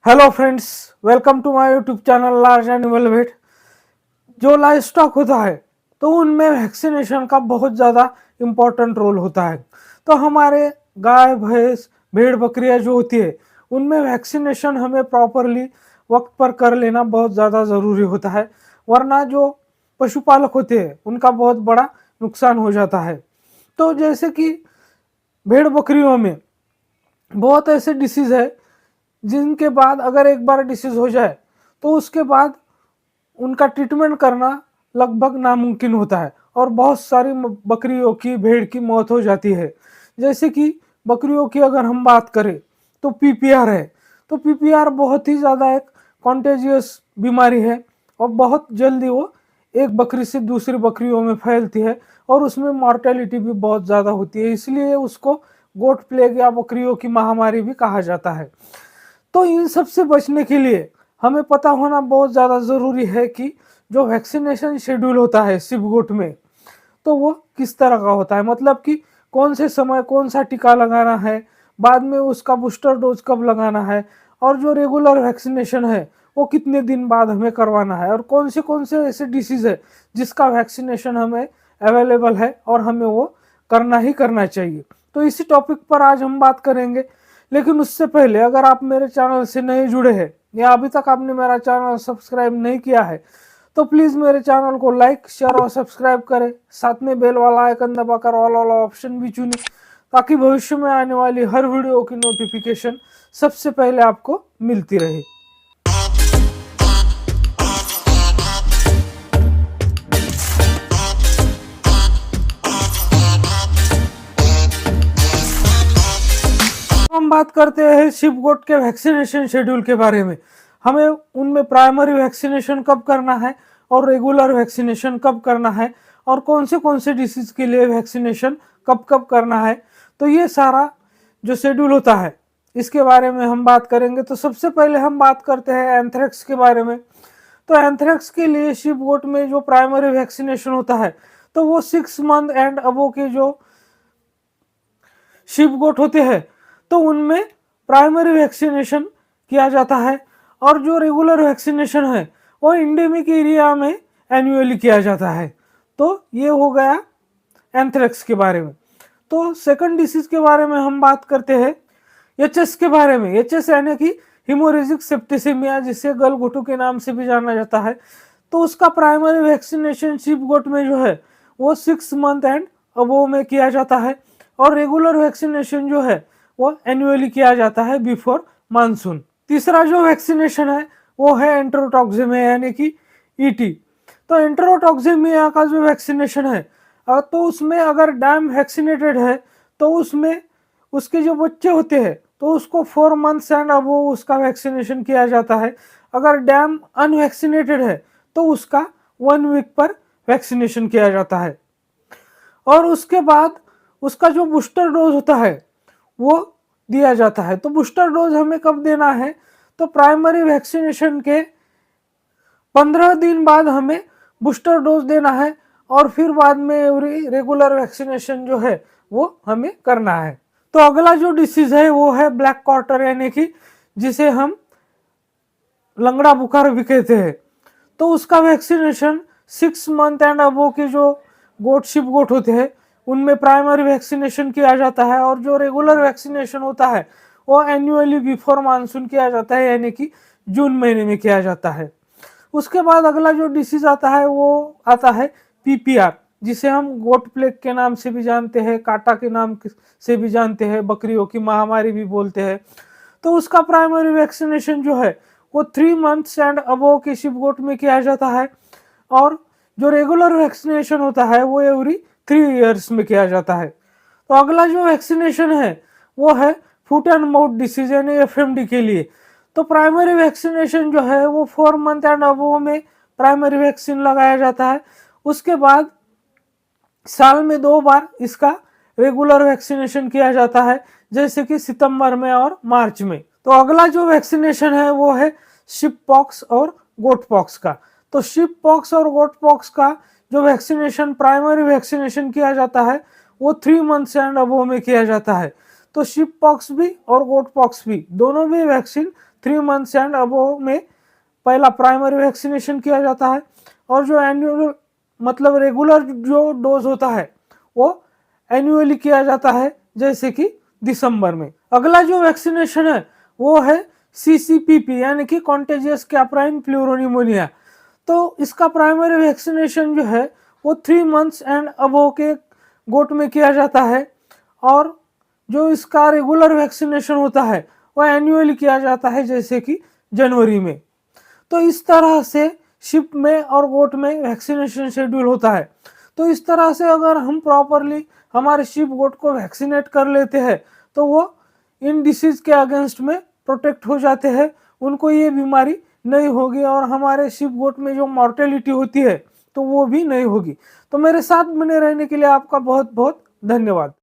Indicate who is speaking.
Speaker 1: Hello friends, welcome to my YouTube channel large animal weight. जो livestock होता है तो उनमें वैक्सीनेशन का बहुत ज़्यादा इम्पोर्टेंट रोल होता है। तो हमारे गाय भैंस भेड़ बकरियां जो होती है उनमें वैक्सीनेशन हमें प्रॉपरली वक्त पर कर लेना बहुत ज़्यादा ज़रूरी होता है, वरना जो पशुपालक होते हैं उनका बहुत बड़ा नुकसान हो जाता है। तो जैसे कि भेड़ बकरियों में बहुत ऐसे डिसीज़ है जिनके बाद अगर एक बार डिसीज हो जाए तो उसके बाद उनका ट्रीटमेंट करना लगभग नामुमकिन होता है और बहुत सारी बकरियों की भेड़ की मौत हो जाती है। जैसे कि बकरियों की अगर हम बात करें तो पीपीआर है। तो पीपीआर बहुत ही ज़्यादा एक कॉन्टेजियस बीमारी है और बहुत जल्दी वो एक बकरी से दूसरी बकरियों में फैलती है और उसमें मॉर्टेलिटी भी बहुत ज़्यादा होती है, इसलिए उसको गोट प्लेग या बकरियों की महामारी भी कहा जाता है। तो इन सब से बचने के लिए हमें पता होना बहुत ज़्यादा ज़रूरी है कि जो वैक्सीनेशन शेड्यूल होता है शिप गोट में, तो वो किस तरह का होता है, मतलब कि कौन से समय कौन सा टीका लगाना है, बाद में उसका बूस्टर डोज कब लगाना है, और जो रेगुलर वैक्सीनेशन है वो कितने दिन बाद हमें करवाना है, और कौन से ऐसे डिसीज़ है जिसका वैक्सीनेशन हमें अवेलेबल है और हमें वो करना ही करना चाहिए। तो इसी टॉपिक पर आज हम बात करेंगे। लेकिन उससे पहले अगर आप मेरे चैनल से नहीं जुड़े हैं या अभी तक आपने मेरा चैनल सब्सक्राइब नहीं किया है तो प्लीज़ मेरे चैनल को लाइक शेयर और सब्सक्राइब करें, साथ में बेल वाला आइकन दबाकर ऑल वाला ऑप्शन भी चुनें ताकि भविष्य में आने वाली हर वीडियो की नोटिफिकेशन सबसे पहले आपको मिलती रहे। हम बात करते हैं शिप गोट के वैक्सीनेशन शेड्यूल के बारे में। हमें उनमें प्राइमरी वैक्सीनेशन कब करना है और रेगुलर वैक्सीनेशन कब करना है और कौन से डिसीज के लिए वैक्सीनेशन कब कब करना है, तो ये सारा जो शेड्यूल होता है इसके बारे में हम बात करेंगे। तो सबसे पहले हम बात करते हैं एंथ्रेक्स के बारे में। तो एंथ्रेक्स के लिए शिप गोट में जो प्राइमरी वैक्सीनेशन होता है तो वो 6 मंथ एंड अबो के जो शिप गोट होते हैं तो उनमें प्राइमरी वैक्सीनेशन किया जाता है, और जो रेगुलर वैक्सीनेशन है वो इंडेमिक एरिया में एनुअली किया जाता है। तो ये हो गया एंथ्रेक्स के बारे में। तो सेकंड डिसीज के बारे में हम बात करते हैं एचएस के बारे में। एचएस यानी कि हिमोरेजिक सेप्टिसिमिया, जिसे गलघोटू के नाम से भी जाना जाता है। तो उसका प्राइमरी वैक्सीनेशन शिप गोट में जो है वो 6 मंथ एंड अबो में किया जाता है, और रेगुलर वैक्सीनेशन जो है वो एनुअली किया जाता है बिफोर मानसून। तीसरा जो वैक्सीनेशन है वो है एंटेरोटॉक्सिमिया यानी कि ईटी। तो एंटेरोटॉक्सिमिया का जो वैक्सीनेशन है तो उसमें अगर डैम वैक्सीनेटेड है तो उसमें उसके जो बच्चे होते हैं तो उसको 4 मंथ्स एंड अब वो उसका वैक्सीनेशन किया जाता है। अगर डैम अनवैक्सीनेटेड है तो उसका 1 वीक पर वैक्सीनेशन किया जाता है, और उसके बाद उसका जो बूस्टर डोज होता है वो दिया जाता है। तो बूस्टर डोज हमें कब देना है, तो प्राइमरी वैक्सीनेशन के 15 दिन बाद हमें बूस्टर डोज देना है, और फिर बाद में एवरी रेगुलर वैक्सीनेशन जो है वो हमें करना है। तो अगला जो डिसीज है वो है ब्लैक क्वार्टर यानी कि जिसे हम लंगड़ा बुखार भी कहते हैं। तो उसका वैक्सीनेशन 6 मंथ एंड अबो के जो गोट शिप गोट होते हैं उनमें प्राइमरी वैक्सीनेशन किया जाता है, और जो रेगुलर वैक्सीनेशन होता है वो एनुअली बिफोर मानसून किया जाता है यानी कि जून महीने में किया जाता है। उसके बाद अगला जो डिसीज आता है वो आता है पीपीआर, जिसे हम गोट प्लेग के नाम से भी जानते हैं, काटा के नाम से भी जानते हैं, बकरियों की महामारी भी बोलते हैं। तो उसका प्राइमरी वैक्सीनेशन जो है वो 3 मंथ्स एंड अबो के शिप गोट में किया जाता है, और जो रेगुलर वैक्सीनेशन होता है वो एवरी 3 इयर्स में किया जाता है। तो अगला जो वैक्सीनेशन है वो है फुट एंड माउथ डिसीज यानी एफएमडी के लिए। तो प्राइमरी वैक्सीनेशन जो है वो 4 मंथ एंड अबो में प्राइमरी वैक्सीन लगाया जाता है। उसके बाद साल में 2 बार इसका रेगुलर वैक्सीनेशन किया जाता है, जैसे कि सितंबर में और मार्च में। तो अगला जो वैक्सीनेशन है वो है शिप पॉक्स और गोट पॉक्स का। तो शिप पॉक्स और गोट पॉक्स का जो वैक्सीनेशन प्राइमरी वैक्सीनेशन किया जाता है वो 3 मंथ्स एंड अबो में किया जाता है। तो शिप पॉक्स भी और गोट पॉक्स भी दोनों भी वैक्सीन 3 मंथ्स एंड अबव में पहला प्राइमरी वैक्सीनेशन किया जाता है, और जो एनुअल मतलब रेगुलर जो डोज होता है वो एनुअली किया जाता है, जैसे कि दिसंबर में। अगला जो वैक्सीनेशन है वो है CCPP यानी कि कॉन्टेजियस कैप्राइन प्लूरोनिमोनिया। तो इसका प्राइमरी वैक्सीनेशन जो है वो 3 मंथ्स एंड अबव के गोट में किया जाता है, और जो इसका रेगुलर वैक्सीनेशन होता है वो एनुअली किया जाता है, जैसे कि जनवरी में। तो इस तरह से शिप में और गोट में वैक्सीनेशन शेड्यूल होता है। तो इस तरह से अगर हम प्रॉपरली हमारे शिप गोट को वैक्सीनेट कर लेते हैं तो वो इन डिसीज के अगेंस्ट में प्रोटेक्ट हो जाते हैं, उनको ये बीमारी नहीं होगी, और हमारे शिप गोट में जो मॉर्टेलिटी होती है तो वो भी नहीं होगी। तो मेरे साथ बने रहने के लिए आपका बहुत बहुत धन्यवाद।